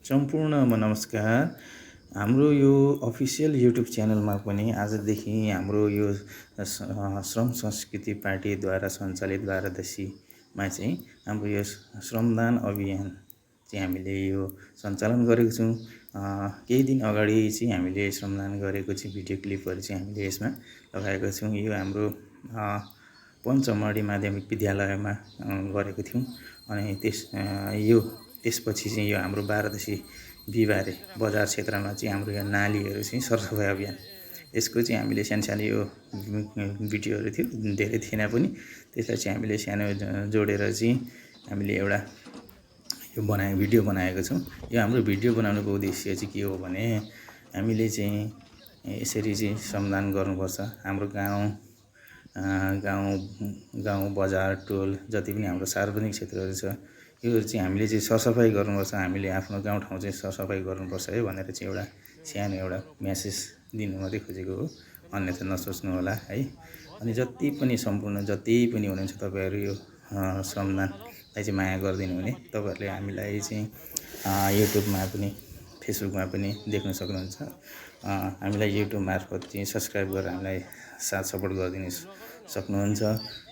सम्पूर्णमा नमस्कार। हाम्रो यो अफिसियल युट्युब च्यानलमा पनि आजदेखि हाम्रो यो श्रम संस्कृति पार्टीद्वारा सञ्चालित वाराणसीमा चाहिँ हाम्रो यो श्रमदान अभियान चाहिँ हामीले यो सञ्चालन गरेको छौँ। केही दिन अगाडि चाहिँ हामीले श्रमदान गरेको चाहिँ भिडियो क्लिपहरू चाहिँ हामीले यसमा लगाएका छौँ। यो हाम्रो पञ्चमढी माध्यमिक विद्यालयमा गरेको थियौँ। अनि त्यसपछि चाहिँ यो हाम्रो वाराणसी बिहिबारे बजार क्षेत्रमा चाहिँ हाम्रो यहाँ नालीहरू चाहिँ सरसफाइ अभियान यसको चाहिँ हामीले सानो यो भिडियोहरू थियो, धेरै थिएन पनि। त्यसलाई चाहिँ हामीले सानो जोडेर चाहिँ हामीले एउटा यो भिडियो बनाएको छौँ। यो हाम्रो भिडियो बनाउनुको उद्देश्य चाहिँ के हो भने हामीले चाहिँ यसरी चाहिँ श्रमदान गर्नुपर्छ। हाम्रो गाउँ बजार टोल जति पनि हाम्रो सार्वजनिक क्षेत्रहरू छ यो चाहिँ हामीले चाहिँ सरसफाइ गर्नुपर्छ। हामीले आफ्नो गाउँठाउँ चाहिँ सरसफाइ गर्नुपर्छ है भनेर चाहिँ एउटा सानो एउटा मेसेज दिनु मात्रै खोजेको हो, अन्यथा नसोच्नु होला है। अनि जति पनि हुनुहुन्छ तपाईँहरू यो श्रमदानलाई चाहिँ माया गरिदिनु हुने, तपाईँहरूले हामीलाई चाहिँ युट्युबमा पनि फेसबुकमा पनि देख्न सक्नुहुन्छ। हामीलाई युट्युब मार्फत चाहिँ सब्सक्राइब गरेर हामीलाई साथ सपोर्ट गरिदिनु सक्नुहुन्छ।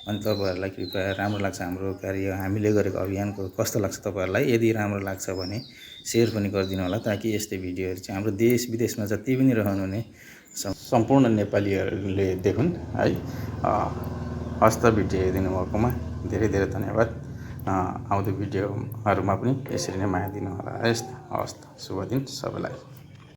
अनि तपाईँहरूलाई कृपया राम्रो लाग्छ हाम्रो कार्य, हामीले गरेको अभियानको कस्तो लाग्छ तपाईँहरूलाई? यदि राम्रो लाग्छ भने सेयर पनि गरिदिनु होला, ताकि यस्तै भिडियोहरू चाहिँ हाम्रो देश विदेशमा जति पनि रहनुहुने सम्पूर्ण नेपालीहरूले देखुन् है। हस्त भिडियो हेरिदिनु भएकोमा धेरै धेरै धन्यवाद। आउँदो भिडियोहरूमा पनि यसरी नै माया दिनु होला। हस्त शुभ दिन सबैलाई।